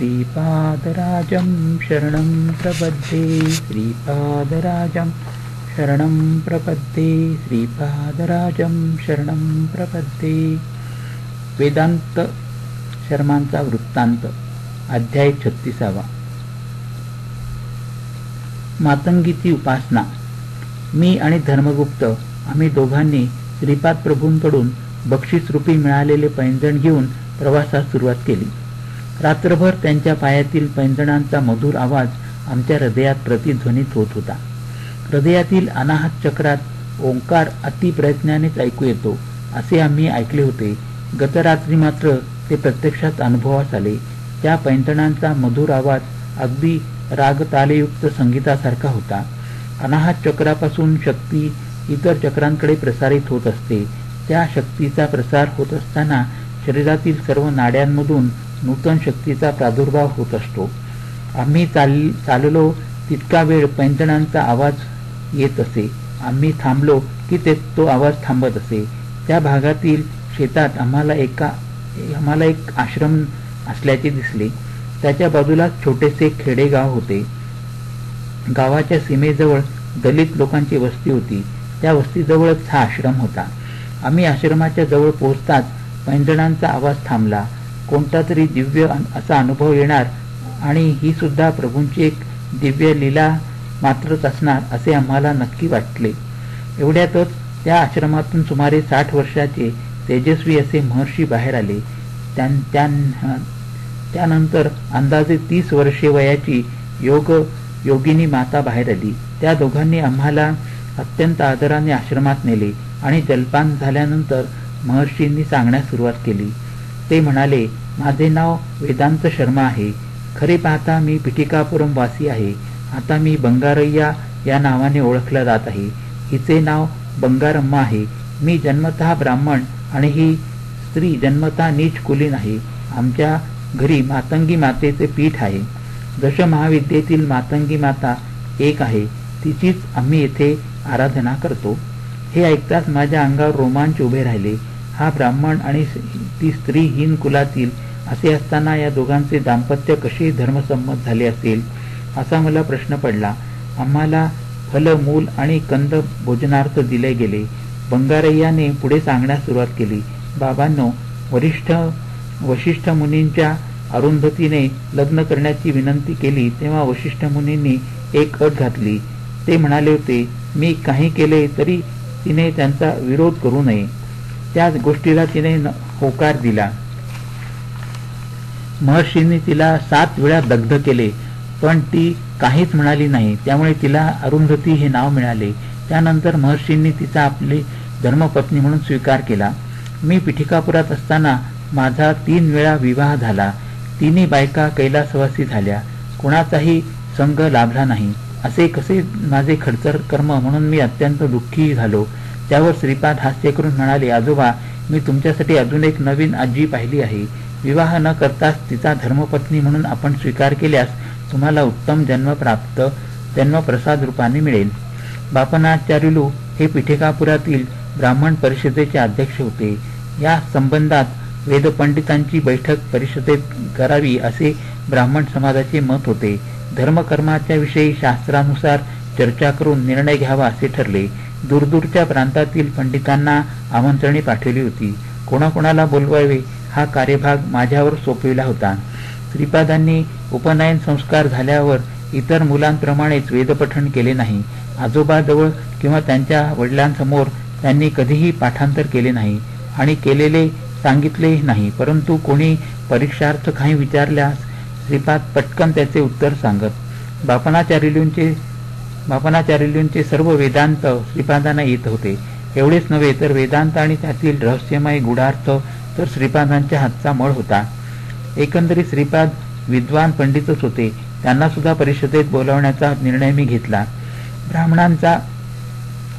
श्रीपादराजं शरणं प्रपद्ये श्रीपादराजं शरणं प्रपद्ये श्रीपादराजं शरणं प्रपद्ये। वेदांत शर्मांचा वृत्तांत अध्याय 36। मातंगीची उपासना। मी आणि धर्मगुप्त आम्ही दोघांनी श्रीपाद प्रभूंकडून बक्षीस रूपी मिळालेले पैंजण घेऊन प्रवासास सुरुवात केली। रात्रभर त्यांच्या पायातील पैंजणांचा मधुर आवाज आमच्या हृदयात प्रतिध्वनित होत होता। हृदयातील अनाहत चक्रात ओंकार अति प्रयत्नानेच ऐकू येतो असे आम्ही ऐकले होते। गतरात्री मात्र ते प्रत्यक्षात अनुभवास आले। त्या पैंजणांचा मधुर आवाज अगदी रागतालयुक्त संगीतासारखा होता। अनाहत चक्रापासून शक्ती इतर चक्रांकडे प्रसारित होत असते। त्या शक्तीचा प्रसार होत असताना शरीरातील सर्व नाड्यांमधून नूतन शक्तीचा प्रादुर्भाव होत असतो। आम्ही चाललो तितका वेळ पैंजणांचा आवाज येत असे। आम्ही थांबलो की तो आवाज थांबत असे। त्या भागातील शेतात आम्हाला एक आश्रम असल्याचे दिसले। त्याच्या बाजूला छोटेसे खेडेगाव होते। गावाच्या सीमेजवळ दलित लोकांची वस्ती होती। त्या वस्तीजवळच हा आश्रम होता। आम्ही आश्रमाच्या जवळ पोहोचताच पैंजणांचा आवाज थांबला। कोणता तरी दिव्य असा अनुभव येणार आणि ही सुद्धा प्रभूंची एक दिव्य लीला मात्रच असणार असे आम्हाला नक्की वाटले। एवढ्यातच त्या आश्रमातून सुमारे 60 वर्षाचे तेजस्वी असे महर्षी बाहेर आले। त्यानंतर अंदाजे 30 वर्षे वयाची योगिनी माता बाहेर आली। त्या दोघांनी आम्हाला अत्यंत आदराने आश्रमात नेले आणि जलपान झाल्यानंतर महर्षींनी सांगण्यास सुरुवात केली। ते म्हणाले, माझे नाव वेदांत शर्मा आहे। खरे पाहता मी पिठिकापुरम वासी आहे। आता मी बंगारय्या या नावाने ओळखला जात आहे। हिचे नाव बंगारम्मा आहे। मी जन्मतः ब्राह्मण आणि ही स्त्री जन्मतः नीच कुलीन आहे। आमच्या घरी मातंगी मातेचे पीठ आहे। दशमहाविद्येतील मातंगी माता एक आहे, तिचीच आम्ही येथे आराधना करतो। हे ऐकताच माझ्या अंगावर रोमांच उभे राहिले। हा ब्राह्मण आणि ती स्त्री हीन कुलातील असे असताना या दोघांचे दाम्पत्य कसे धर्मसंमत झाले असेल असा मला प्रश्न पडला। आम्हाला फल, मूल आणि कंद भोजनार्थ दिले गेले। बंगारय्याने पुढे सांगण्यास सुरुवात केली, बाबांनो, वशिष्ठ मुनींच्या अरुंधतीने लग्न करण्याची विनंती केली तेव्हा वशिष्ठ मुनींनी एक अट घातली। ते म्हणाले होते, मी काही केले तरी तिने त्यांचा विरोध करू नये। त्याच गोष्टीला तिने होकार दिला। महर्षींनी तिला 7 वेळा दग्ध केले पण ती काहीच म्हणाली नाही, त्यामुळे तिला अरुंधती हे नाव मिळाले। त्यानंतर महर्षींनी तिचा आपली धर्मपत्नी म्हणून स्वीकार केला। मी पिठिकापुरात असताना माझा 3 वेळा विवाह झाला। तिन्ही बायका कैलासवासी झाल्या। कोणाचाही संग लाभला नाही। असे कसे माझे खडतर कर्म म्हणून मी अत्यंत दुःखी झालो। त्यावर श्रीपाद हास्य करून म्हणाले, आजोबा, मी तुमच्यासाठी अजून एक नवीन आजी पाहिली आहे। विवाह न करताच तिचा धर्मपत्नी म्हणून आपण स्वीकार केल्यास तुम्हाला उत्तम जन्मप्रसाद रूपाने मिळेल। बापनाचार्युलू हे पिठिकापुरातील ब्राह्मण परिषदेचे अध्यक्ष होते। या संबंधात वेदपंडितांची बैठक परिषदेत करावी असे ब्राह्मण समाजाचे मत होते। धर्मकर्माच्या विषयी शास्त्रानुसार चर्चा करून निर्णय घ्यावा असे ठरले। दूरदूरच्या प्रांतातील पंडितांना आमंत्रणे पाठवली होती। कोणाकोणाला बोलवावे हा कार्यभाग माझ्यावर सोपविला होता। श्रीपादांनी उपनयन संस्कार झाल्यावर इतर मुलांप्रमाणेच वेदपठण केले नाही। आजोबाजवळ किंवा त्यांच्या वडिलांसमोर त्यांनी कधीही पाठांतर केले नाही आणि केलेले सांगितले नाही, परंतु कोणी परीक्षार्थ काही विचारल्यास श्रीपाद पटकन त्याचे उत्तर सांगत। बापनाचार्युंचे सर्व वेदांत श्रीपादांना येत होते। एवढेच नव्हे तर वेदांत आणि त्यातील रहस्यमय गूढार्थ तर श्रीपादांच्या हातचा मळ होता। एकंदरीत श्रीपाद विद्वान पंडितच होते। त्यांना सुद्धा परिषदेत बोलावण्याचा निर्णय मी घेतला। ब्राह्मणांचा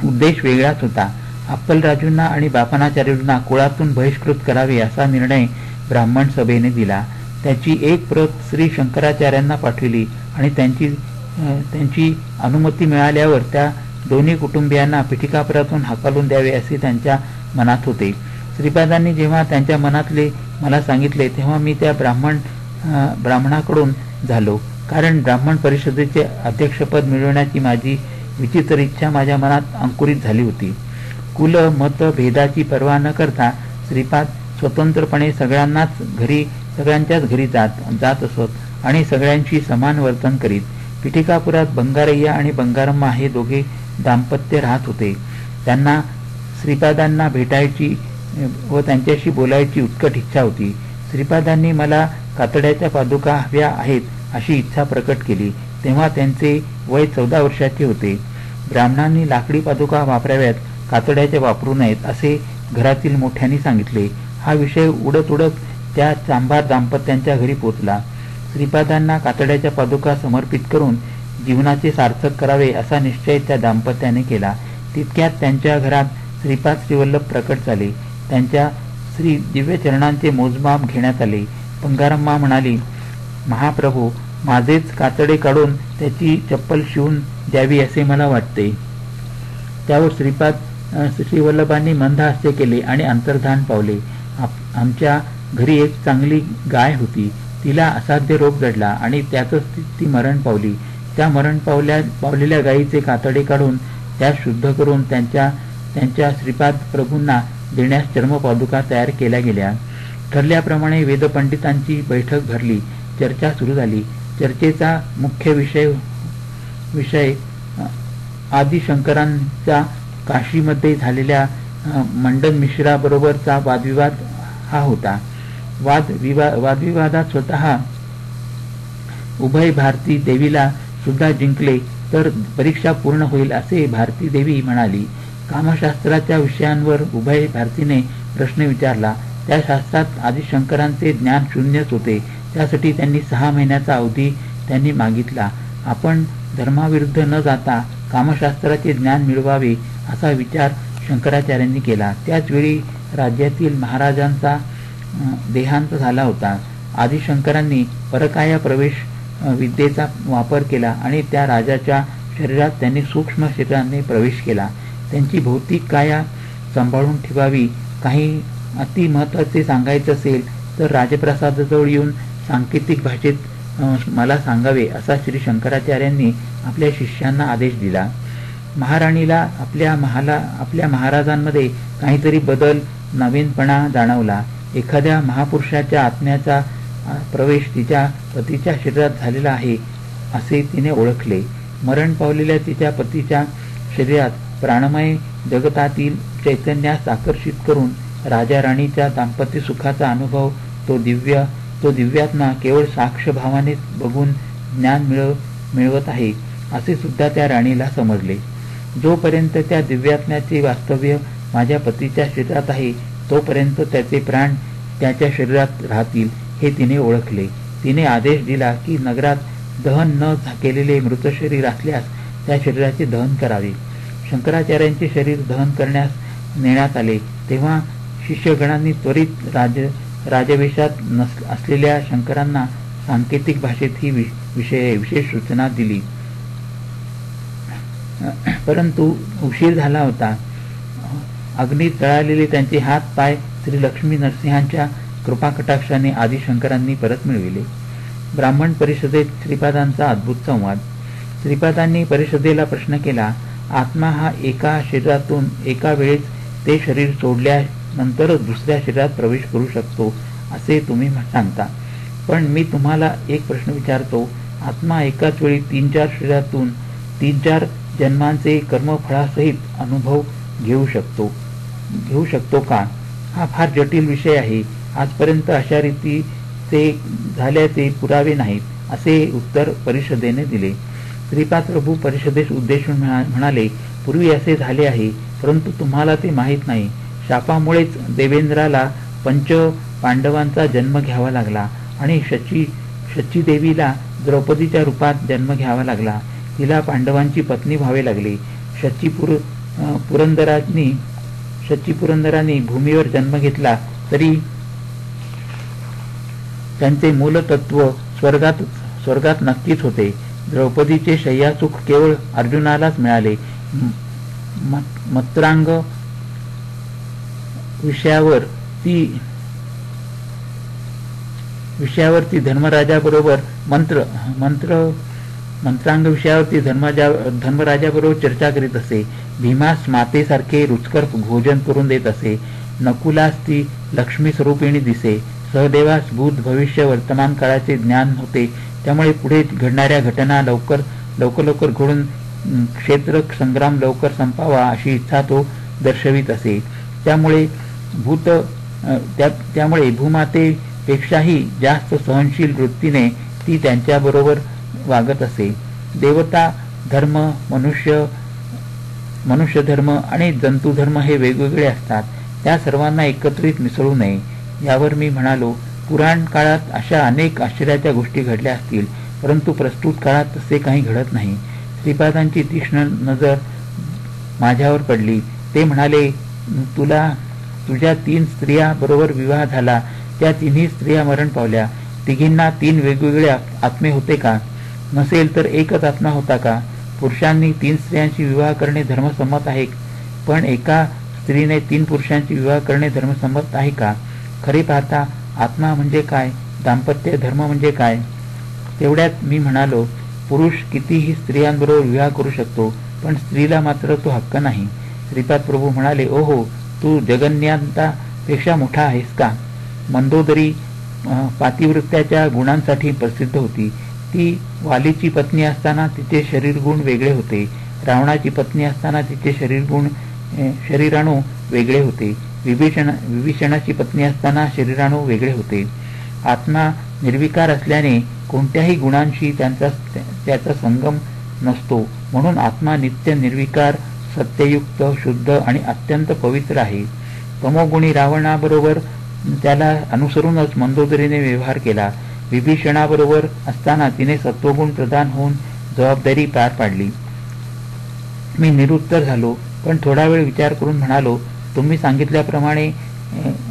उद्देश वेगळाच होता। अप्पलराजूंना आणि बापनाचार्युंना कुळातून बहिष्कृत करावे असा निर्णय ब्राह्मण सभेने दिला। त्याची एक प्रत श्री शंकराचार्यांना पाठविली आणि त्यांची अनुमती मिळाल्यावर त्या दोन्ही कुटुंबियांना पिठिकापुरातून हाकलून द्यावे असे त्यांच्या मनात होते। श्रीपादांनी जेव्हा त्यांच्या मनातले मला सांगितले तेव्हा मी त्या ब्राह्मण ब्राह्मणाकडून झालो, कारण ब्राह्मण परिषदेचे अध्यक्षपद मिळवण्याची माझी विचित्र इच्छा माझ्या मनात अंकुरित झाली होती. कुल मत भेदाची पर्वा न करता श्रीपाद स्वतंत्रपणे सगळ्यांच्याच घरी जात असत आणि सगळ्यांशी समान वर्तन करीत. पिठिकापुरात बंगारय्या आणि बंगारम्मा हे दोघे दाम्पत्य राहत होते. त्यांना श्रीपादांना भेटायची व त्यांच्याशी बोलायची उत्कट इच्छा होती. श्रीपादांनी मला कातड्याच्या पादुका हव्या आहेत अशी इच्छा प्रकट केली. तेव्हा त्यांचे वय 14 वर्षाचे होते. ब्राह्मणांनी लाकडी पादुका वापराव्यात, कातड्याच्या वापरू नयेत असे घरातील मोठ्यांनी सांगितले. हा विषय उडत उडत त्या चांभार दाम्पत्यांच्या घरी पोचला. श्रीपादांना कातड्याच्या पादुका समर्पित करून जीवनाचे सार्थक करावे असा निश्चय त्या दाम्पत्याने केला. तितक्यात त्यांच्या घरात श्रीपाद श्रीवल्लभ प्रकट झाले. त्यांच्या श्री दिव्य चरणांचे मोजमाप घेण्यात आले. बंगारम्मा म्हणाली, महाप्रभू, माझेच कातडे काढून त्याची चप्पल शिवून द्यावी असे मला वाटते. त्यावर श्रीवल्लभांनी मंद हास्य केले आणि अंतर्धान पावले. आमच्या घरी एक चांगली गाय होती. तिला असाध्य रोग जडला आणि त्यातच ती मरण पावली. त्या मरण पावलेल्या गायीचे कातडे काढून त्यास शुद्ध करून त्यांच्या श्रीपाद प्रभूंना देण्यास चर्मपादुका तयार केल्या गेल्या. ठरल्याप्रमाणे वेदपंडितांची बैठक भरली. चर्चा सुरू झाली. चर्चेचा मुख्य विषय आदिशंकरांचा काशीमध्ये झालेल्या मंडन मिश्राबरोबरचा वादविवाद हा होता. वादविवादात स्वतः उभय भारती देवीला सुद्धा जिंकले तर परीक्षा पूर्ण होईल असे भारती देवी म्हणाली. कामशास्त्राच्या विषयांवर उभय भारतीने प्रश्न विचारला. त्या शास्त्रात आदिशंकरांचे ज्ञान शून्यच होते. त्यासाठी त्यांनी 6 महिन्याचा अवधी त्यांनी मागितला. आपण धर्माविरुद्ध न जाता कामशास्त्राचे ज्ञान मिळवावे असा विचार शंकराचार्यांनी केला. त्याचवेळी राज्यातील महाराजांचा देहांत झाला होता. आदिशंकरांनी परकाया प्रवेश विद्येचा वापर केला आणि त्या राजाच्या शरीरात त्यांनी सूक्ष्म शरीराने प्रवेश केला. त्यांची भौतिक काया सांभाळून ठेवावी. काही अति महत्त्वाचे सांगायचे असेल तर राजप्रसादाजवळ येऊन सांकेतिक भाषेत मला सांगावे असा श्री शंकराचार्यांनी आपल्या शिष्यांना आदेश दिला. महाराणीला आपल्या महाराजांमध्ये काहीतरी बदल, नवीनपणा जाणवला. एखाद्या महापुरुषाच्या आत्म्याचा प्रवेश तिच्या पतीच्या शरीरात झालेला आहे असे तिने ओळखले. मरण पावलेल्या तिच्या पतीच्या शरीरात प्राणमय जगतातील चैतन्यास आकर्षित करून राजा राणीच्या दाम्पत्य सुखाचा अनुभव तो दिव्यात्मा केवळ साक्षभावानेच बघून ज्ञान मिळवत आहे असे सुद्धा त्या राणीला समजले. जोपर्यंत त्या दिव्यात्म्याचे वास्तव्य माझ्या पतीच्या शरीरात आहे तोपर्यंत त्याचे प्राण त्याच्या शरीरात राहतील हे तिने ओळखले. तिने आदेश दिला की नगरात दहन न केलेले मृत शरीर असल्यास त्या शरीराचे दहन करावे. शंकराचार्यांचे शरीर दहन करण्यास नेण्यात आले तेव्हा शिष्यगणांनी त्वरित राजवेशात असलेल्या शंकरांना सांकेतिक भाषेत ही विशेष सूचना दिली. परंतु उशीर झाला होता. अग्नीत जळालेले त्यांचे हात पाय श्री लक्ष्मी नरसिंहांच्या कृपाकटाक्षाने आदिशंकरांनी परत मिळविले. ब्राह्मण परिषदेत श्रीपादांचा अद्भुत संवाद. श्रीपादांनी परिषदेला प्रश्न केला, आत्मा हा एका शरीरातून एका वेळेस ते शरीर सोडल्यानंतरच दुसऱ्या शरीरात प्रवेश करू शकतो असे तुम्ही सांगता, पण मी तुम्हाला एक प्रश्न विचारतो. आत्मा एकाच वेळी 3-4 शरीरातून 3-4 जन्मांचे कर्मफळासहित अनुभव घेऊ शकतो का? हा फार जटिल विषय आहे. आजपर्यंत अशा रीतीचे झाल्याचे पुरावे नाहीत असे उत्तर परिषदेने दिले. श्रीपाद प्रभू परिषदेस उद्देशून म्हणाले, पूर्वी असे झाले आहे, परंतु तुम्हाला ते माहीत नाही. शापामुळेच देवेंद्राला 5 पांडवांचा जन्म घ्यावा लागला आणि शचीदेवीला द्रौपदीच्या रूपात जन्म घ्यावा लागला. तिला पांडवांची पत्नी व्हावे लागले. शचीपुरंदरांनी भूमीवर जन्म घेतला तरी त्यांचे मूलतत्व स्वर्गात नक्कीच होते. द्रौपदीचे शय्यासुख केवळ अर्जुनालाच मिळाले. मत्रांग विषयावर ती विषयावरती धर्मराजाबरोबर मंत्रांग विषयावरती धर्मराजाबरोबर चर्चा करीत असे. भीमास मातेसारखे रुचकर भोजन करून देत असे. नकुलास ती लक्ष्मी स्वरूपिणी दिसे. सहदेवास भूत भविष्य वर्तमान काळाचे ज्ञान होते. त्यामुळे पुढे घडणाऱ्या घटना लवकर घडून क्षेत्र संग्राम लवकर संपावा अशी इच्छा तो दर्शवित असे. त्यामुळे भूमातेपेक्षाही जास्त सहनशील वृत्तीने ती त्यांच्याबरोबर वागत असे. देवता धर्म, मनुष्य धर्म आणि जंतू धर्म हे वेगवेगळे असतात. त्या सर्वांना एकत्रित मिसळू नये. यावर मी म्हणालो, पुराण काळात अशा अनेक आश्चर्याच्या गोष्टी घडल्या असतील, परंतु प्रस्तुत काळात तसे काही घडत नाही. श्रीपादांची तीक्ष्ण नजर माझ्यावर पडली. ते म्हणाले, तुझ्या 3 स्त्रिया बरोबर विवाह झाला. त्या 3ही स्त्रिया मरण पावल्या. तिघींना 3 वेगवेगळे आत्मे होते का? नसेल तर एकच आत्मा होता का? पुरुषांनी 3 स्त्रियांशी विवाह करणे धर्मसम्मत आहे, पण एका स्त्रीने 3 पुरुषांशी विवाह करणे धर्मसम्मत आहे का? खरे पाहता आत्मा म्हणजे काय? दाम्पत्य धर्म म्हणजे काय? तेवढ्यात मी म्हणालो, पुरुष कितीही स्त्रियांबरोबर विवाह करू शकतो, पण स्त्रीला मात्र तो हक्क नाही. श्रीपाद प्रभू म्हणाले, ओहो, तू जगन्नाथापेक्षा मोठा आहेस का? मंदोदरी पातिवृत्याच्या गुणांसाठी प्रसिद्ध होती. ती वालीची पत्नी असताना तिचे शरीरगुण वेगळे होते. रावणाची पत्नी असताना तिचे शरीराणू वेगळे होते. विभीषणाची पत्नी असताना शरीराणू वेगळे होते. आत्मा निर्विकार असल्याने कोणत्याही गुणांशी त्याचा संगम नसतो. म्हणून आत्मा नित्य निर्विकार, सत्ययुक्त, शुद्ध आणि अत्यंत पवित्र आहे. तमोगुणी रावणाबरोबर त्याला अनुसरूनच मंदोदरीने व्यवहार केला. विभीषणाबरोबर असताना तिने सत्वगुण प्रधान होऊन जबाबदारी पार पाडली. मी निरुत्तर झालो, पण थोडा वेळ विचार करून म्हणालो, तुम्ही सांगितल्याप्रमाणे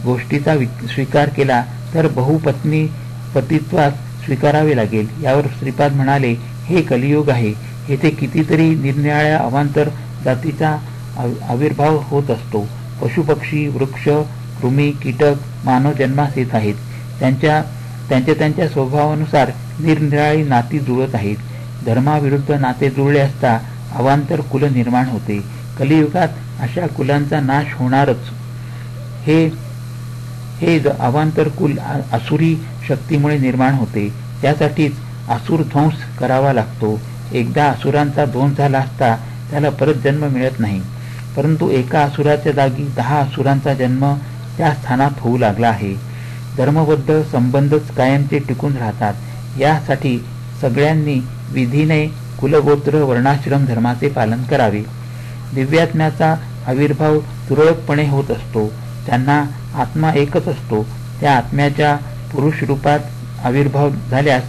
गोष्टीचा स्वीकार केला तर बहुपत्नी पतित्वास स्वीकारावे लागेल. यावर श्रीपाद म्हणाले, हे कलियुग आहे. येथे कितीतरी निरनिराळ्या अवांतर जातीचा आविर्भाव होत असतो. पशुपक्षी, वृक्ष, कृमी, कीटक मानव जन्मास येत आहेत. त्यांच्या स्वभावानुसार निरनिराळी नाती जुळत आहेत. धर्माविरुद्ध नाते जुळले असता अवांतर कुल निर्माण होते. कलियुगात अशा कुलांचा नाश होणारच. हे अवांतर कुल आसुरी शक्तीमुळे निर्माण होते. त्यासाठीच आसुर ध्वंस करावा लागतो. एकदा असुरांचा ध्वंस झाला असता त्याला परत जन्म मिळत नाही, परंतु एका असुराच्या जागी 10 असुरांचा जन्म त्या स्थानात होऊ लागला आहे. धर्मबद्ध संबंधच कायमचे टिकून राहतात. यासाठी सगळ्यांनी विधीने कुलगोत्र वर्णाश्रम धर्माचे पालन करावे. दिव्यात्म्याचा आविर्भाव तुरळकपणे होत असतो. त्यांना आत्मा एकच असतो. त्या आत्म्याच्या पुरुष रूपात आविर्भाव झाल्यास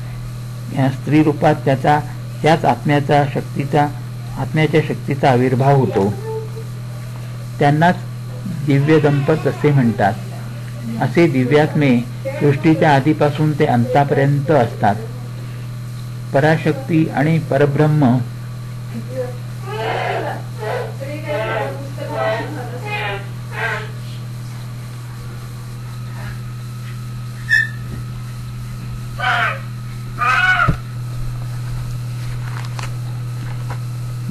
स्त्री रूपात त्याच आत्म्याच्या शक्तीचा आविर्भाव होतो. त्यांनाच दिव्य दंपत असे म्हणतात. असे दिव्यात्मे सृष्टीच्या आधीपासून ते अंतापर्यंत असतात. पराशक्ती आणि परब्रह्म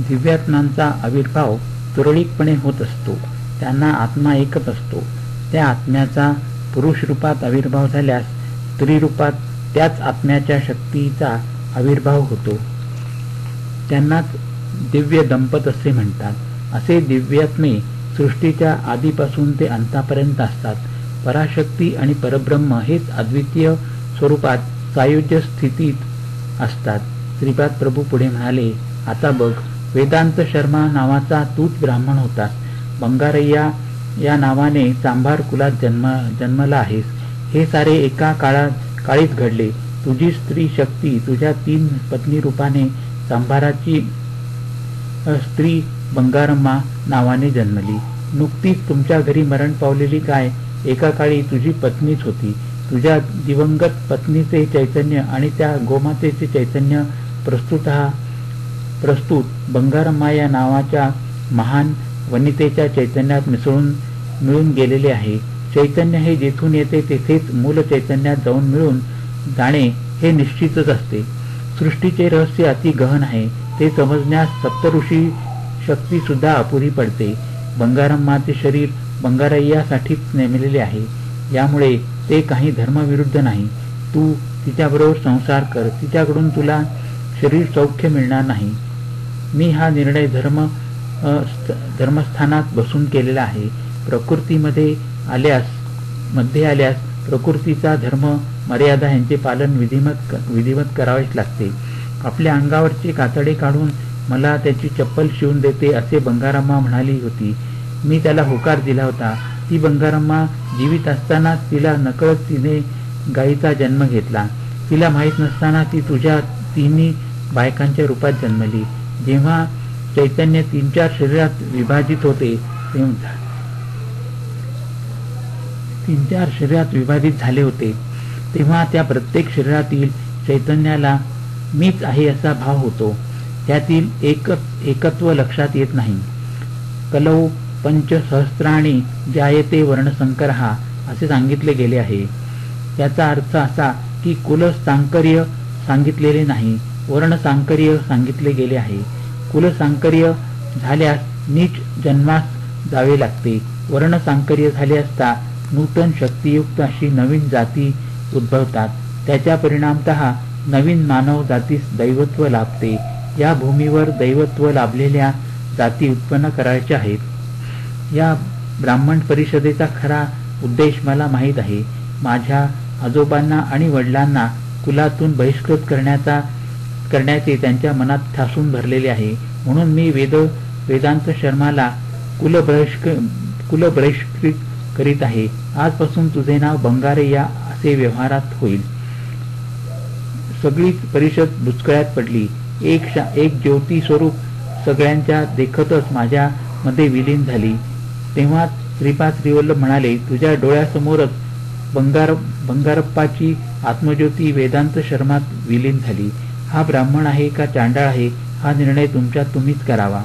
दिव्यात्म्यांचा आविर्भाव तुरळकपणे होत असतो. त्यांना आत्मा एकच असतो. त्या आत्म्याचा पुरुष रूपात आविर्भाव झाल्यास स्त्री रूपात त्याच आत्म्याच्या शक्तीचा आविर्भाव होतो. त्यांनाच दिव्य दंपत असे म्हणतात. असे दिव्यात्मे सृष्टीच्या आधीपासून ते अंतापर्यंत असतात. पराशक्ती आणि परब्रह्म हेच अद्वितीय स्वरूपात सायुज्य स्थितीत असतात. श्रीपाद प्रभू पुढे म्हणाले, आता बघ, वेदांत शर्मा नावाचा तूच ब्राह्मण होतास. बंगारय्या या नावाने चांभार कुलात जन्मला आहेस. हे सारे एका काळीच घडले. तुझी स्त्री शक्ती तुझ्या 3 पत्नी रूपाने चांभाराची स्त्री बंगारम्मा नावाने जन्मली. नुकतीच तुमच्या घरी मरण पावलेली गाय एका काळी तुझी पत्नीच होती. तुझ्या दिवंगत पत्नीचे चैतन्य आणि त्या गोमातेचे चैतन्य प्रस्तुत बंगारम्मा या नावाच्या महान वनितेच्या चैतन्यात मिळून गेलेले आहे. चैतन्य हे जेथून येते तेथेच मूल चैतन्यात जाऊन मिळून जाणे हे निश्चितच असते. सृष्टीचे रहस्य अति गहन आहे. ते समजण्यास सप्तऋषी शक्ती सुद्धा अपुरी पडते. बंगारम्माचे शरीर बंगारय्यासाठीच नेमलेले आहे. यामुळे ते काही धर्मविरुद्ध नाही. तू तिच्याबरोबर संसार कर. तिच्याकडून तुला शरीर सौख्य मिळणार नाही. मी हा निर्णय धर्मस्थानात बसून केलेला आहे. प्रकृतीमध्ये आल्यास प्रकृतीचा धर्म मर्यादा यांचे पालन विधिवत करावेच लागते. आपल्या अंगावरचे कातडे काढून मला त्याची चप्पल शिवून देते असे बंगारम्मा म्हणाली होती. मी त्याला होकार दिला होता. ती बंगारम्मा जीवित असतानाच तिला नकळत तिने गायीचा जन्म घेतला. तिला माहीत नसताना ती तुझ्या तिन्ही बायकांच्या रूपात जन्मली. जेव्हा चैतन्य 3-4 शरीरात विभाजित होते 3-4 शरीरात विभाजित झाले होते तेव्हा त्या प्रत्येक शरीरातील चैतन्याला मीच आहे असा भाव होतो. त्यातील एकत्व लक्षात येत नाही. कलौ पंचसहस्राणि जायते वर्णसंकरः असे सांगितले गेले आहे. याचा अर्थ असा की कुलसांकर्य सांगितलेले नाही, वर्णसांकर्य सांगितले गेले आहे. कुलसांकर्य झाल्यास नीच जन्मास जावे लागते. वर्णसांकर्य झाले असता नूतन शक्तियुक्त अशी नवीन जाती उद्भवतात. त्याच्या परिणामतः नवीन मानव जातीस दैवत्व लाभते. या भूमीवर दैवत्व लाभलेल्या जाती उत्पन्न करायच्या आहेत. या ब्राह्मण परिषदेचा खरा उद्देश मला माहीत आहे. माझ्या आजोबांना आणि वडिलांना कुलातून बहिष्कृत करण्याचे त्यांच्या मनात ठासून भरलेले आहे. म्हणून मी वेदांत शर्माला कुलबहिष्कृत करीत आहे. आजपासून तुझे नाव बंगारय्या असे व्यवहारात होईल. सगळीच परिषद बुचकळ्यात पडली. एक ज्योती स्वरूप सगळ्यांच्या देखतच माझ्या मध्ये विलीन झाली. तेव्हा श्रीपाद श्रीवल्लभ म्हणाले, तुझ्या डोळ्यासमोरच बंगारप्पाची आत्मज्योती वेदांत शर्मात विलीन झाली. हा ब्राह्मण आहे का चांडाळ आहे हा निर्णय तुम्हीच करावा.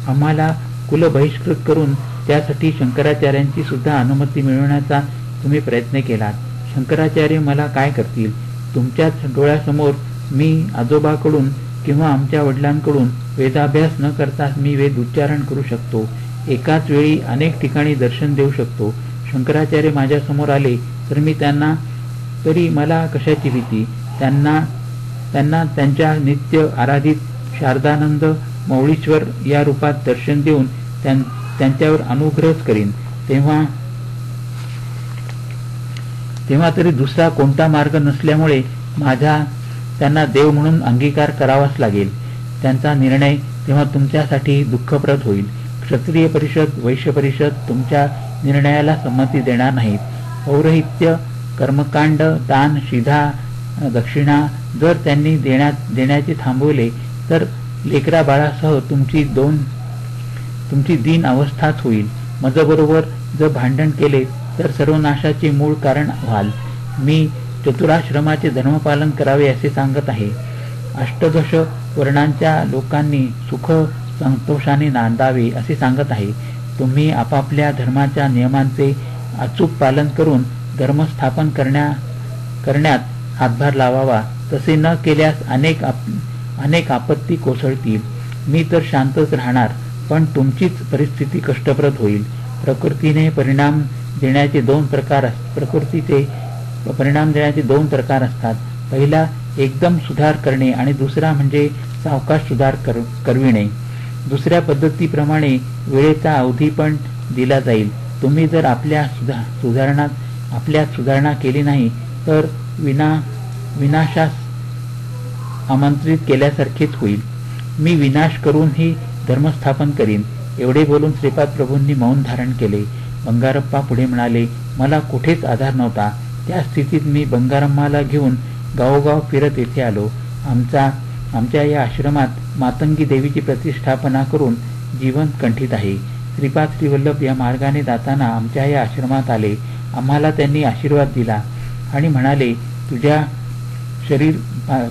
आम्हाला कुलबहिष्कृत करून त्यासाठी शंकराचार्यांची सुद्धा अनुमती मिळवण्याचा तुम्ही प्रयत्न केलात. शंकराचार्य मला काय करतील? तुमच्याच डोळ्यासमोर मी आजोबाकडून किंवा आमच्या वडिलांकडून वेदाभ्यास न करता मी वेद उच्चारण करू शकतो. एकाच वेळी अनेक ठिकाणी दर्शन देऊ शकतो. शंकराचार्य माझ्यासमोर आले तर मी त्यांना तरी मला कशाची भीती? त्यांना त्यांच्या नित्य आराधित शारदानंद मौळीश्वर या रूपात दर्शन देऊन त्यांच्यावर अनुग्रहच करीन. तेव्हा तरी दुसरा कोणता मार्ग नसल्यामुळे माझा त्यांना देव म्हणून अंगीकार करावाच लागेल. त्यांचा निर्णय तेव्हा तुमच्यासाठी दुःखप्रद होईल. क्षत्रिय परिषद वैश्य परिषद तुमच्या निर्णयाला संमती देणार नाहीत. पौरोहित्य कर्मकांड दान शिधा दक्षिणा जर त्यांनी देण्याचे थांबवले तर लेकरा बाळासह तुमची दीन अवस्थाच होईल. माझ्याबरोबर जर भांडण केले तर सर्वनाशाचे मूळ कारण व्हाल. मी चतुराश्रमाचे धर्मपालन करावे असे सांगत आहे. अष्टदश वर्णांच्या लोकांनी सुख संतोषाने नांदावे असे सांगत आहे. तुम्ही आपापल्या धर्माच्या नियमांचे अचूक पालन करून धर्मस्थापन करण्यात हातभार लावावा. तसे न केल्यास अनेक आपत्ती कोसळतील. मी तर शांतच राहणार, पण तुमचीच परिस्थिती कष्टप्रद होईल. प्रकृतीचे परिणाम देण्याचे दोन प्रकार असतात. पहिला एकदम सुधार करणे आणि दुसरा म्हणजे सावकाश सुधार करविणे. दुसऱ्या पद्धतीप्रमाणे वेळेचा अवधी पण दिला जाईल. तुम्ही जर आपल्यात सुधारणा केली नाही तर विनाशास आमंत्रित केल्यासारखेच होईल. मी विनाश करूनही धर्मस्थापन करीन. एवढे बोलून श्रीपाद प्रभूंनी मौन धारण केले. बंगारप्पा पुढे म्हणाले, मला कुठेच आधार नव्हता. त्या स्थितीत मी बंगारम्माला घेऊन गावोगाव फिरत येथे आलो. आमच्या या आश्रमात मातंगी देवीची प्रतिष्ठापना करून जीवन कंठित आहे. श्रीपाद श्रीवल्लभ या मार्गाने जाताना आमच्या या आश्रमात आले. आम्हाला त्यांनी आशीर्वाद दिला आणि म्हणाले, तुझ्या शरीर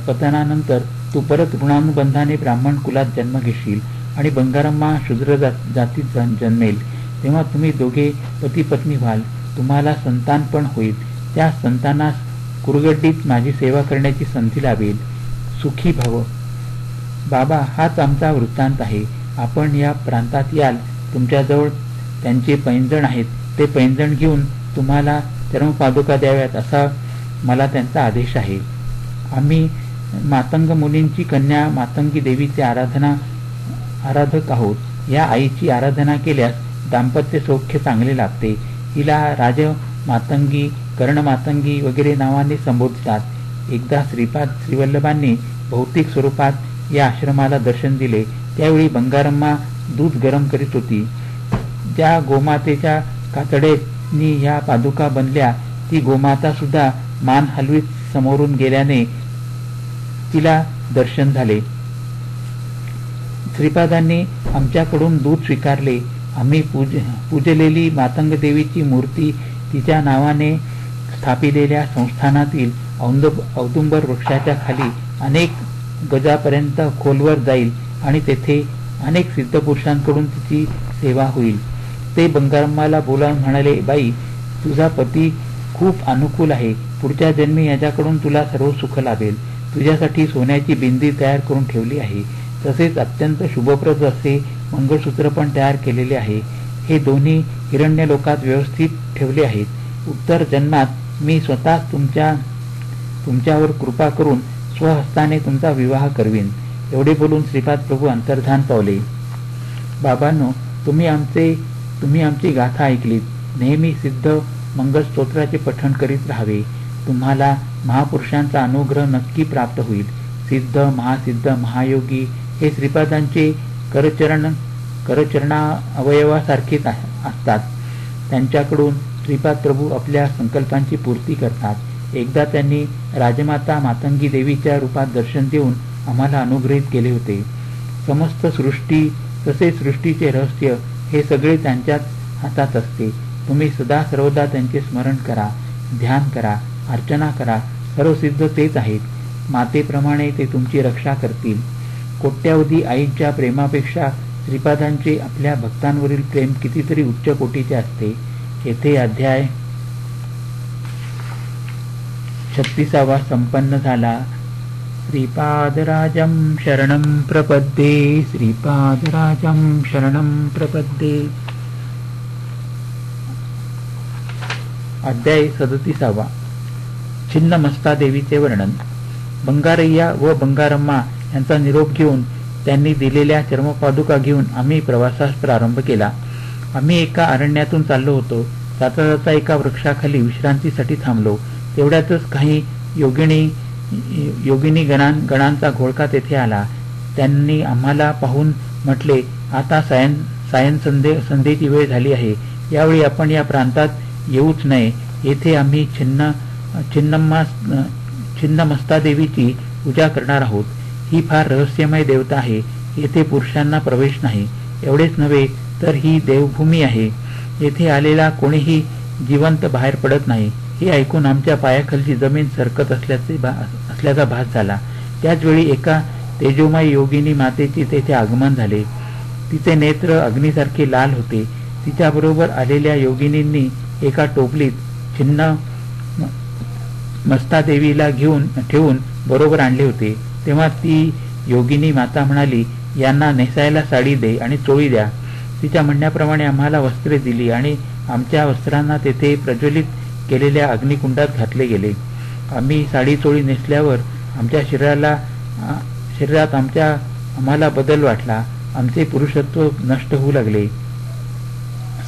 पतनानंतर तू परत ऋणानुबंधाने ब्राह्मण कुलात जन्म घेशील आणि बंगारम्मा शूद्र जातीत जन्मेल. तेव्हा तुम्ही दोघे पती पत्नी व्हाल. तुम्हाला संतान पण होईल. त्या संतानास कुरगड्डीत माझी सेवा करण्याची संधी लाभेल. सुखी भव. बाबा, हाच आमचा वृत्तांत आहे. आपण या प्रांतात याल. तुमच्याजवळ त्यांचे पैंजण आहेत. ते पैंजण घेऊन तुम्हाला चर्मपादुका द्याव्यात असा मला त्यांचा आदेश आहे. आम्ही मातंग मुनींची कन्या मातंगी देवीचे आराधक आहोत. या आईची आराधना केल्यास दाम्पत्य सौख्य चांगले लाभते. हिला राज मातंगी, कर्ण मातंगी वगैरे नावाने संबोधतात. एकदा श्रीपाद श्रीवल्लभांनी भौतिक स्वरूपात या आश्रमाला दर्शन दिले. त्यावेळी बंगारम्मा दूध गरम करीत होती. ज्या गोमातेच्या कातड्यांनी ह्या पादुका बनल्या, ती गोमाता सुद्धा मान हलवीत समोरून गेल्याने तिला दर्शन झाले. श्रीपादांनी आमच्याकडून दूध स्वीकारले. आम्ही पूजलेली मातंग देवीची मूर्ती तिच्या नावाने स्थापिलेल्या संस्थानातील औदुंबर वृक्षाच्या खाली अनेक गजापर्यंत खोलवर जाईल आणि तेथे अनेक सिद्धपुरुषांकडून तिची सेवा होईल. ते बंगारम्माला बोलावून म्हणाले, बाई, तुझा पती खूप अनुकूल आहे. पुढच्या जन्मी याच्याकडून तुला सर्व सुख लाभेल. तुझ्यासाठी सोन्याची बिंदी तयार करून ठेवली आहे. तसेच अत्यंत शुभप्रद असे मंगळसूत्र पण तयार केलेले आहे. हे दोन्ही हिरण्यलोकात व्यवस्थित ठेवले आहेत. उत्तर जन्मात मी स्वतः तुमच्यावर कृपा करून स्वहस्ताने तुमचा विवाह करवीन. एवढे बोलून श्रीपाद प्रभू अंतर्धान पावले. बाबांनो, तुम्ही आमची गाथा ऐकलीत. नेहमी सिद्ध मंगलस्तोत्राचे पठण करीत राहावे. तुम्हाला महापुरुषांचा अनुग्रह नक्की प्राप्त होईल. सिद्ध, महासिद्ध, महायोगी हे श्रीपादांचे करचरणा अवयवासारखेच असतात. त्यांच्याकडून श्रीपाद प्रभू आपल्या संकल्पांची पूर्ती करतात. एकदा त्यांनी राजमाता मातंगी देवीच्या रूपात दर्शन देऊन आम्हाला अनुग्रहित केले होते. समस्त सृष्टी तसे सृष्टीचे रहस्य हे सगळे त्यांच्याच हातात असते. तुम्ही सदा सर्वदा त्यांचे स्मरण करा, ध्यान करा, अर्चना करा. सर्व सिद्ध तेच आहेत. मातेप्रमाणे ते तुमची रक्षा करतील. कोट्यावधी आईच्या प्रेमापेक्षा श्रीपादांचे आपल्या भक्तांवरील प्रेम कितीतरी उच्च कोटीचे असते. येथे अध्याय 36 संपन्न झाला. श्रीपादराजं शरणं प्रपद्ये. श्रीपादराजं शरणं प्रपद्ये. अध्याय 37. छिन्नमस्ता देवीचे वर्णन. बंगारय्या व बंगारम्मा यांचा निरोप घेऊन त्यांनी दिलेल्या चर्मपादुका घेऊन आम्ही प्रवासास प्रारंभ केला. आम्ही एका अरण्यातून चाललो होतो. जाता जाता एका वृक्षाखाली विश्रांतीसाठी थांबलो. तेवढ्यातच काही योगिनी गणांचा घोळका तेथे आला. त्यांनी आम्हाला पाहून म्हटले, आता सायन संध्येची वेळ झाली आहे. यावेळी आपण या प्रांतात येऊच नये. येथे आम्ही छिन्नमस्ता देवीची पूजा करणार आहोत. ही फार रहस्यमय देवता आहे. येथे पुरुषांना प्रवेश नाही. एवढेच नव्हे तर ही देवभूमी आहे. येथे आलेला कोणीही जिवंत बाहेर पडत नाही. हे ऐकून आमच्या पायाखालची जमीन सरकत असल्याचा भास झाला. त्याचवेळी एका तेजोमय योगिनी मातेचे तेथे आगमन झाले. तिचे नेत्र अग्नीसारखे लाल होते. तिच्याबरोबर आलेल्या योगिनींनी एका टोपलीत छिन्न मस्ता देवीला ठेवून बरोबर आणले होते. तेव्हा ती योगिनी माता म्हणाली, यांना नेसायला साडी दे आणि चोळी द्या. तिच्या म्हणण्याप्रमाणे आम्हाला वस्त्रे दिली आणि आमच्या वस्त्रांना तेथे प्रज्वलित केलेल्या अग्निकुंडात घातले गेले. आम्ही साडी चोळी नेसल्यावर आमच्या शरीरात आम्हाला बदल वाटला. आमचे पुरुषत्व नष्ट होऊ लागले.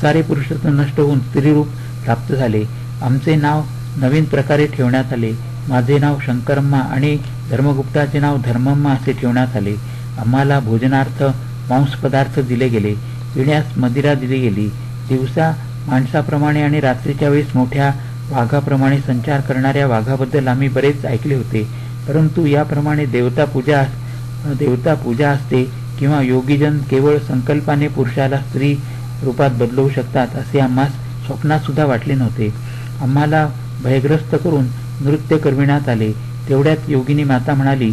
सारे पुरुषत्व नष्ट होऊन स्त्रीरूप प्राप्त झाले. आमचे नाव नवीन प्रकारे ठेवण्यात आले. माझे नाव शंकरम्मा आणि धर्मगुप्ताचे नाव धर्मम्मा असे ठेवण्यात आले. आम्हाला भोजनार्थ मांस पदार्थ दिले गेले. पिण्यास मदिरा दिली गेली. दिवसा माणसाप्रमाणे आणि रात्रीच्या वेळेस मोठ्या वाघाप्रमाणे संचार करणाऱ्या वाघाबद्दल आम्ही बरेच ऐकले होते. परंतु याप्रमाणे देवता पूजा असते किंवा योगीजन केवळ संकल्पाने पुरुषाला स्त्री रूपात बदलवू शकतात असे आम्हास स्वप्नात सुद्धा वाटले नव्हते. आम्हाला भयग्रस्त करून नृत्य करविण्यात आले. तेवढ्यात योगिनी माता म्हणाली,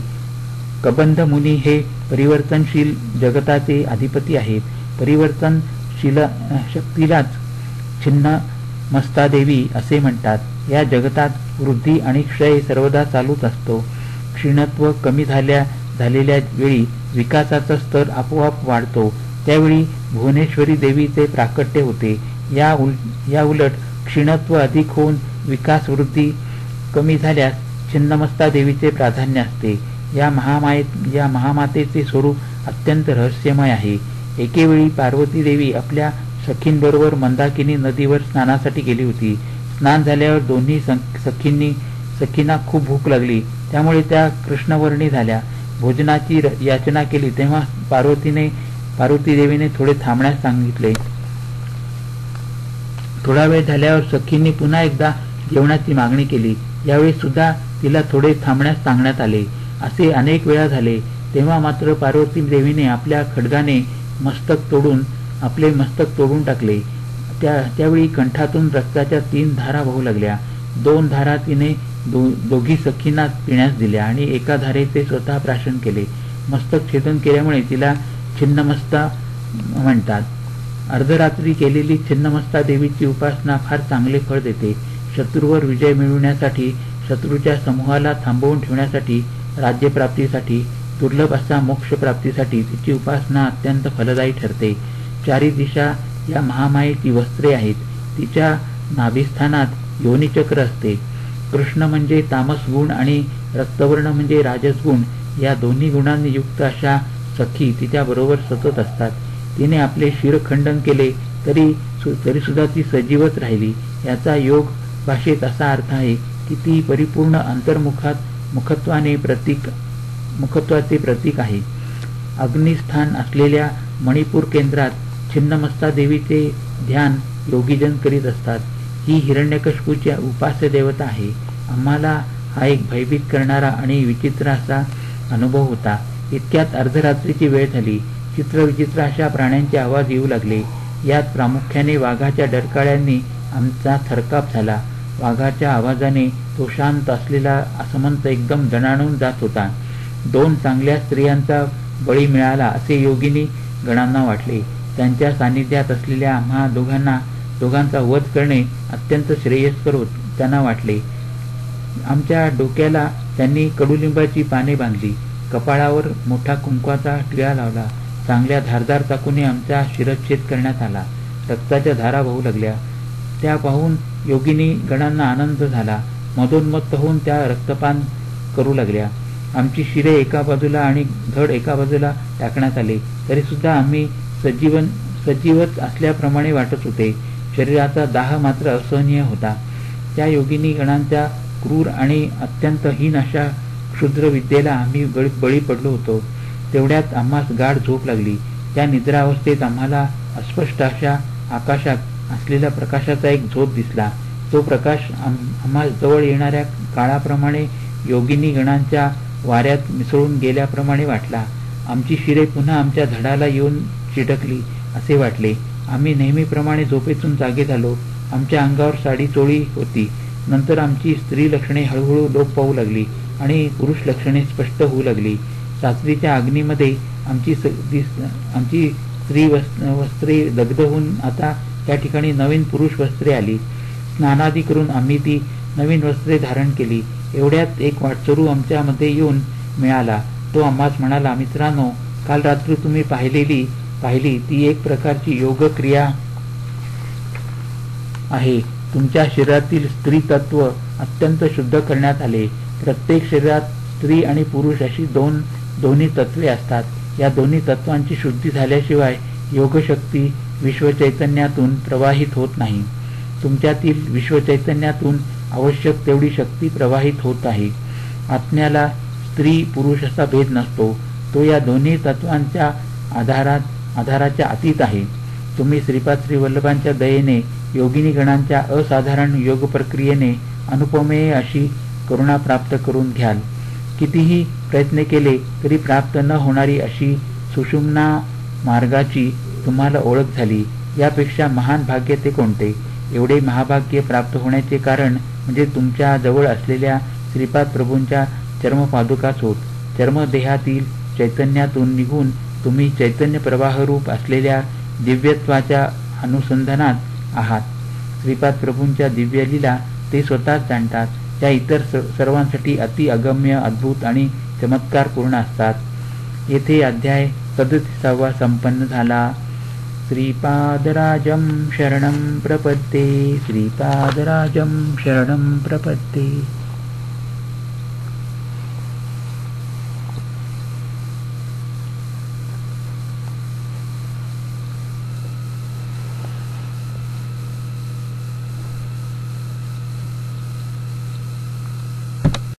कबंध मुनी हे परिवर्तनशील जगताचे अधिपती आहेत. परिवर्तनशील शक्तीलाच मस्तादेवी असे म्हणतात, या जगतात वृद्धी आणि क्षय सर्वदा चालूच असतो. क्षीणत्व कमी झालेल्या वेळी विकासाचा स्तर आपोआप वाढतो. त्यावेळी भुवनेश्वरी देवीचे प्राकट्य होते. या उलट क्षीणत्व अधिक होऊन विकास वृद्धी कमी झाल्यास छिन्नमस्ता देवीचे प्राधान्य असते. या महामातेचे स्वरूप अत्यंत रहस्यमय आहे. एकेवेळी पार्वती देवी आपल्या सखींबरोबर मंदाकिनी नदीवर स्नानासाठी गेली होती. स्नान झाल्यावर दोन्ही सखींना खूप भूक लागली. त्यामुळे त्या कृष्णवर्णी झाल्या. भोजनाची याचना केली तेव्हा पार्वती देवीने थोडे थांबण्यास सांगितले. थोडा वेळ झाल्यावर सखींनी पुन्हा एकदा जेवणाची मागणी केली. यावेळी सुद्धा तिला थोडे थांबण्यास सांगण्यात आले. असे अनेक वेळा झाले. तेव्हा मात्र पार्वती देवीने आपल्या खड्गाने आपले मस्तक तोडून टाकले. त्यावेळी कंठातून रक्ताच्या 3 धारा वाहू लागल्या. 2 धारा तिने दोघी सखींना पिण्यास दिल्या आणि एका धारेचे स्वतः प्राशन केले. मस्तक छेदन केल्यामुळे तिला छिन्नमस्ता म्हणतात. अर्धरात्री केलेली छिन्नमस्ता देवीची उपासना फार चांगले फळ देते. शत्रूवर विजय मिळवण्यासाठी, शत्रूच्या समूहाला थांबवून ठेवण्यासाठी, राज्यप्राप्तीसाठी, दुर्लभ असा मोक्षप्राप्तीसाठी तिची उपासना अत्यंत फलदायी ठरते. 4 दिशा या महामायेची वस्त्रे आहेत. तिच्या नाभिस्थानात योनिचक्र असते. कृष्ण म्हणजे तामस गुण आणि रक्तवर्ण म्हणजे राजस गुण. या दोन्ही गुणांनी युक्त अशा सखी तिच्याबरोबर सतत असतात. तिने आपले शिरखंडन केले तरी सुद्धा ती सजीवच राहिली. याचा योग भाषेत असा अर्थ आहे की ती परिपूर्ण मुखत्वाचे प्रतीक आहे. अग्निस्थान असलेल्या मणिपूर केंद्रात छिन्नमस्ता देवीचे ध्यान योगीजन करीत असतात. ही हिरण्यकशिपूची उपास्य देवता आहे. आम्हाला हा एक भयभीत करणारा आणि विचित्र असा अनुभव होता. इतक्यात अर्धरात्रीची वेळ झाली. चित्रविचित्र अशा प्राण्यांचे आवाज येऊ लागले. यात प्रामुख्याने वाघाच्या डरकाळ्यांनी आमचा थरकाप झाला. वाघाच्या आवाजाने तो शांत असलेला आसमंत एकदम दणाणून जात होता. 2 चांगल्या स्त्रियांचा बळी मिळाला असे योगिनी गणांना वाटले. त्यांच्या सानिध्यात असलेल्या आम्हा दोघांचा वध करणे अत्यंत श्रेयस्कर त्यांना वाटले. आमच्या डोक्याला त्यांनी कडुलिंबाची पाने बांधली. कपाळावर मोठा कुंकवाचा टिळा लावला. चांगल्या धारदार चाकूने आमचा शिरच्छेद करण्यात आला. रक्ताच्या धारा वाहू लागल्या. त्या पाहून योगिनी गणांना आनंद झाला. मधोन्मत्त होऊन त्या रक्तपान करू लागल्या. आमची शिरे एका बाजूला आणि धड एका बाजूला टाकण्यात आले. तरी सुद्धा आम्ही सजीवच असल्याप्रमाणे वाटत होते. शरीराचा दाह मात्र असहनीय होता. त्या योगिनी गणांच्या क्रूर आणि अत्यंत हीन अशा क्षुद्र विद्येला आम्ही बळी पडलो होतो. तेवढ्यात आम्हास गाढ झोप लागली. त्या निद्रावस्थेत आम्हाला अस्पष्ट अशा आकाशात असलेल्या प्रकाशाचा एक झोत दिसला. तो प्रकाश आम्हा जवळ येणाऱ्या काळाप्रमाणे योगिनी गणांच्या वाऱ्यात मिसळून गेल्याप्रमाणे वाटला. आमची शिरे पुन्हा आमच्या धडाला येऊन चिटकली असे वाटले. आम्ही नेहमीप्रमाणे झोपेतून जागे झालो. आमच्या अंगावर साडी चोळी होती. नंतर आमची स्त्री लक्षणे हळूहळू लोप पाहू लागली आणि पुरुष लक्षणे स्पष्ट होऊ लागली. सासरीच्या अग्नीमध्ये आमची स्त्री वस्त्रे दग्ध होऊन आता त्या ठिकाणी नवीन पुरुष वस्त्रे आली. स्नानादी करून आम्ही ती नवीन वस्त्रे धारण केली. एवढ्यात एक वाटसरू आमच्यामध्ये येऊन मिळाला. तो आम्हास म्हणाला, मित्रांनो, काल रात्री तुम्ही पाहिली ती एक प्रकारची योगक्रिया आहे. तुमच्या शरीरातील स्त्री तत्व अत्यंत शुद्ध करण्यात आले. प्रत्येक शरीरात स्त्री आणि पुरुष अशी दोन्ही तत्वे असतात. या दोन्ही तत्वांची शुद्धी झाल्याशिवाय योगशक्ती विश्वचैतन्यातून प्रवाहित होत नाही. तुमच्यातील विश्वचैतन्यातून आवश्यक तेवढी शक्ती प्रवाहित होत आहे. आत्म्याला स्त्री पुरुष असा भेद नसतो. तो या दोन्ही तत्वांच्या आधाराच्या अतीत आहे. तुम्ही श्रीपाद श्री वल्लभांच्या दयेने योगिनी गणांच्या असाधारण योग प्रक्रियेने अनुपमेय अशी करुणा प्राप्त करून घ्याल. कितीही प्रयत्न केले तरी प्राप्त न होणारी अशी सुषुम्ना मार्गाची तुम्हाला ओळख झाली. यापेक्षा महान भाग्य ते कोणते? एवढे महाभाग्य प्राप्त होण्याचे कारण म्हणजे तुमच्या जवळ असलेल्या श्रीपाद प्रभूंच्या चर्मपादुकाच होत. चर्मदेहातील चैतन्यातून निघून तुम्ही चैतन्य प्रवाहरूप असलेल्या दिव्यत्वाच्या अनुसंधानात आहात. श्रीपाद प्रभूंच्या दिव्य लीला ते स्वतःच जाणतात, त्या इतर सर्वांसाठी अति अगम्य, अद्भुत आणि चमत्कारपूर्ण असतात. येथे अध्याय 37 संपन्न झाला. श्रीपादराजं शरणं प्रपद्ये. श्रीपादराजं शरणं प्रपद्ये.